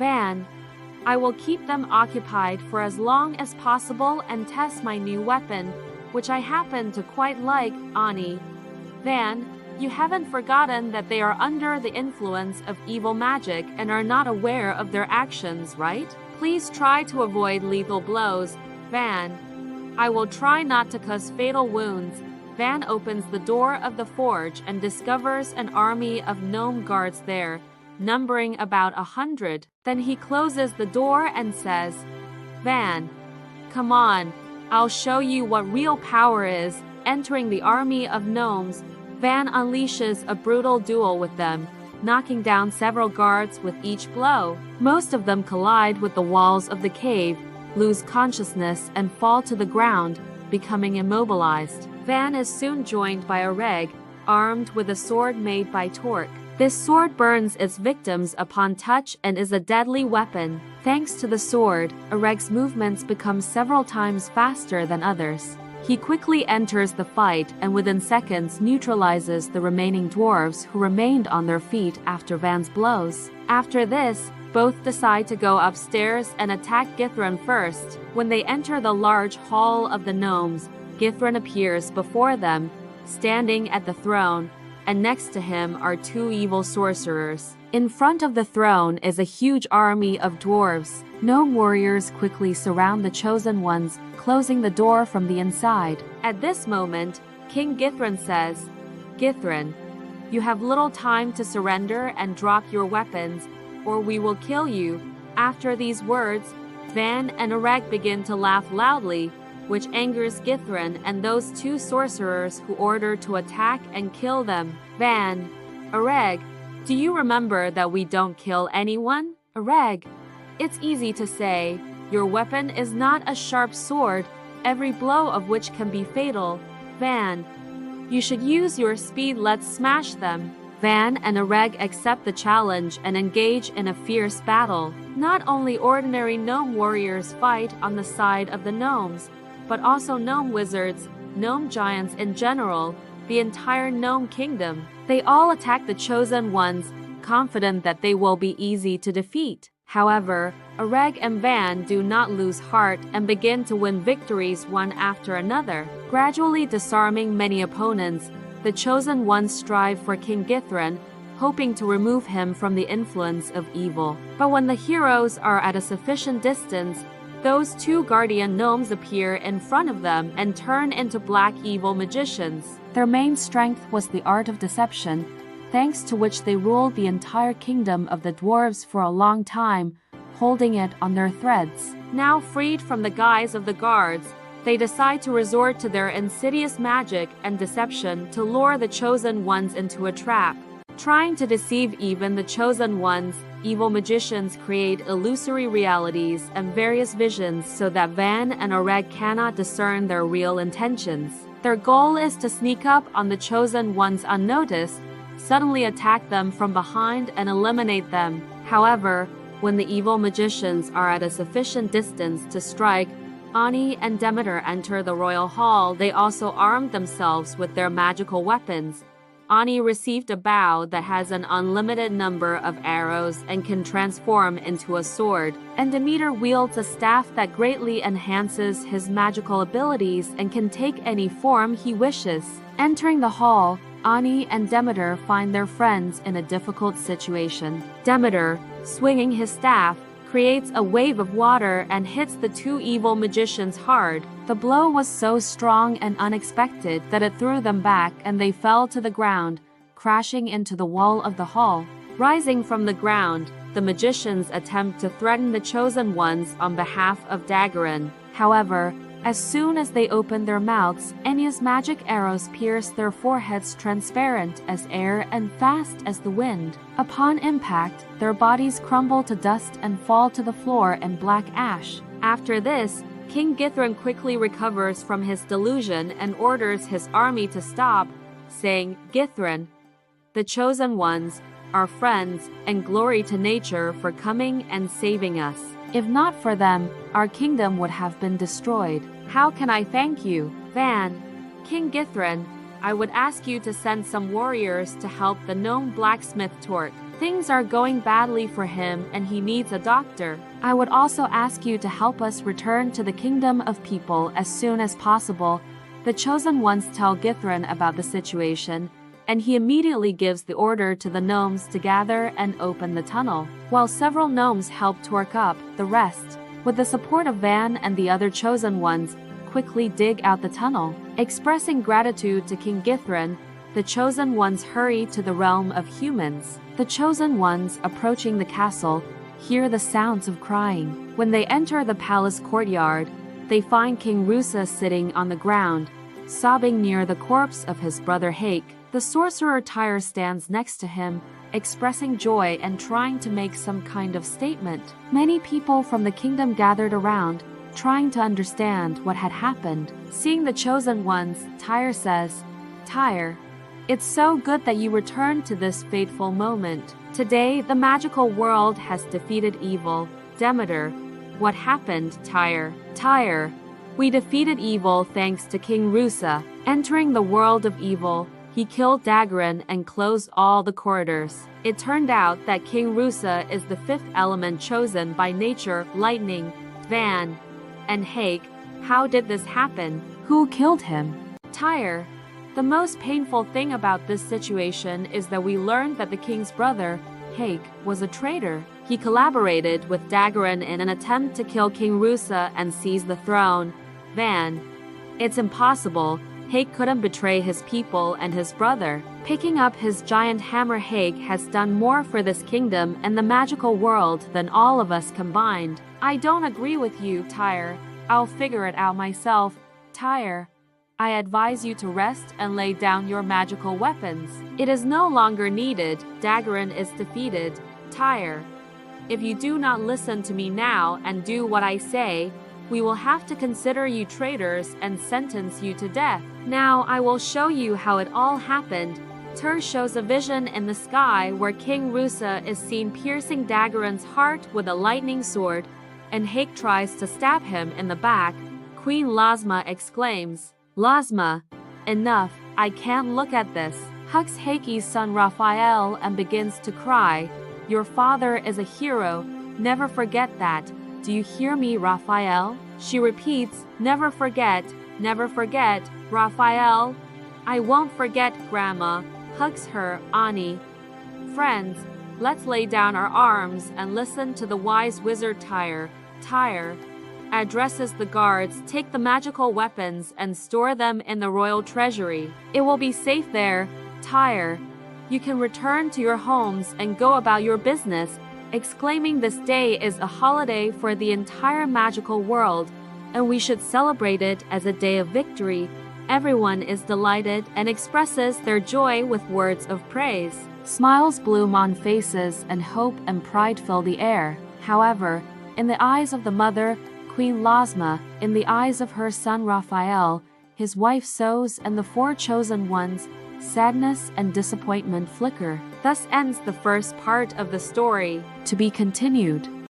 Van, I will keep them occupied for as long as possible and test my new weapon, which I happen to quite like, Ani. Van, you haven't forgotten that they are under the influence of evil magic and are not aware of their actions, right? Please try to avoid lethal blows, Van. I will try not to cause fatal wounds. Van opens the door of the forge and discovers an army of gnome guards there, numbering about 100. Then he closes the door and says, Van, come on, I'll show you what real power is. Entering the army of gnomes, Van unleashes a brutal duel with them, knocking down several guards with each blow. Most of them collide with the walls of the cave, lose consciousness and fall to the ground, becoming immobilized. Van is soon joined by Areg, armed with a sword made by Torque. This sword burns its victims upon touch and is a deadly weapon. Thanks to the sword, Areg's movements become several times faster than others. He quickly enters the fight and within seconds neutralizes the remaining dwarves who remained on their feet after Van's blows. After this, both decide to go upstairs and attack Githran first. When they enter the large hall of the gnomes, Githran appears before them, standing at the throne, and next to him are two evil sorcerers. In front of the throne is a huge army of dwarves. Gnome warriors quickly surround the chosen ones, closing the door from the inside. At this moment, King Githran says, Githran, you have little time to surrender and drop your weapons, or we will kill you. After these words, Van and Areg begin to laugh loudly, which angers Githran and those two sorcerers who order to attack and kill them. Van, Areg, do you remember that we don't kill anyone? Areg, it's easy to say. Your weapon is not a sharp sword, every blow of which can be fatal. Van, you should use your speed, let's smash them. Van and Areg accept the challenge and engage in a fierce battle. Not only ordinary gnome warriors fight on the side of the gnomes, but also gnome wizards, gnome giants in general, the entire gnome kingdom. They all attack the chosen ones, confident that they will be easy to defeat. However, Areg and Van do not lose heart and begin to win victories one after another. Gradually disarming many opponents, the chosen ones strive for King Githran, hoping to remove him from the influence of evil. But when the heroes are at a sufficient distance, those two guardian gnomes appear in front of them and turn into black evil magicians. Their main strength was the art of deception, thanks to which they ruled the entire kingdom of the dwarves for a long time, holding it on their threads. Now freed from the guise of the guards, they decide to resort to their insidious magic and deception to lure the chosen ones into a trap. Trying to deceive even the chosen ones, evil magicians create illusory realities and various visions so that Van and Areg cannot discern their real intentions. Their goal is to sneak up on the chosen ones unnoticed, suddenly attack them from behind and eliminate them. However, when the evil magicians are at a sufficient distance to strike, Ani and Demeter enter the royal hall. They also armed themselves with their magical weapons. Ani received a bow that has an unlimited number of arrows and can transform into a sword, and Demeter wields a staff that greatly enhances his magical abilities and can take any form he wishes. Entering the hall, Ani and Demeter find their friends in a difficult situation. Demeter, swinging his staff, creates a wave of water and hits the two evil magicians hard. The blow was so strong and unexpected that it threw them back and they fell to the ground, crashing into the wall of the hall. Rising from the ground, the magicians attempt to threaten the chosen ones on behalf of Daggerin. However, as soon as they open their mouths, Enya's magic arrows pierce their foreheads, transparent as air and fast as the wind. Upon impact, their bodies crumble to dust and fall to the floor in black ash. After this, King Githran quickly recovers from his delusion and orders his army to stop, saying, Githran, the chosen ones, our friends, and glory to nature for coming and saving us. If not for them, our kingdom would have been destroyed. How can I thank you? Van, King Githran, I would ask you to send some warriors to help the gnome blacksmith Torque. Things are going badly for him and he needs a doctor. I would also ask you to help us return to the kingdom of people as soon as possible." The chosen ones tell Githrin about the situation, and he immediately gives the order to the gnomes to gather and open the tunnel. While several gnomes help to work up, the rest, with the support of Van and the other chosen ones, quickly dig out the tunnel. Expressing gratitude to King Githrin, the chosen ones hurry to the realm of humans. The chosen ones, approaching the castle, hear the sounds of crying. When they enter the palace courtyard, they find King Rusa sitting on the ground, sobbing near the corpse of his brother Hayk. The sorcerer Tyre stands next to him, expressing joy and trying to make some kind of statement. Many people from the kingdom gathered around, trying to understand what had happened. Seeing the chosen ones, Tyre says, "Tyre, it's so good that you returned to this fateful moment. Today, the magical world has defeated evil." Demeter, "What happened, Tyre?" "Tyre, we defeated evil thanks to King Rusa. Entering the world of evil, he killed Dagrin and closed all the corridors. It turned out that King Rusa is the fifth element chosen by nature, lightning." Van and Hayk, "How did this happen? Who killed him?" Tyre, "The most painful thing about this situation is that we learned that the king's brother, Hayk, was a traitor. He collaborated with Dagrin in an attempt to kill King Rusa and seize the throne." Van, "It's impossible. Hayk couldn't betray his people and his brother. Picking up his giant hammer, Hayk has done more for this kingdom and the magical world than all of us combined." "I don't agree with you, Tyre. I'll figure it out myself." Tyre, "I advise you to rest and lay down your magical weapons. It is no longer needed. Dagrin is defeated." Tyre, "If you do not listen to me now and do what I say, we will have to consider you traitors and sentence you to death. Now I will show you how it all happened." Tyr shows a vision in the sky where King Rusa is seen piercing Dagrin's heart with a lightning sword, and Hayk tries to stab him in the back. Queen Lasma exclaims, "Lasma, enough, I can't look at this." Hugs Hayki's son Raphael and begins to cry. "Your father is a hero, never forget that. Do you hear me, Raphael?" She repeats, never forget, Raphael." "I won't forget, Grandma." Hugs her, Ani. "Friends, let's lay down our arms and listen to the wise wizard Tyre." Tyre addresses the guards, "Take the magical weapons and store them in the royal treasury. It will be safe there." Tyre, "You can return to your homes and go about your business," exclaiming this day is a holiday for the entire magical world, and we should celebrate it as a day of victory. Everyone is delighted and expresses their joy with words of praise. Smiles bloom on faces and hope and pride fill the air. However, in the eyes of the mother, Queen Lasma, in the eyes of her son Raphael, his wife Sos, and the four chosen ones, sadness and disappointment flicker. Thus ends the first part of the story. To be continued.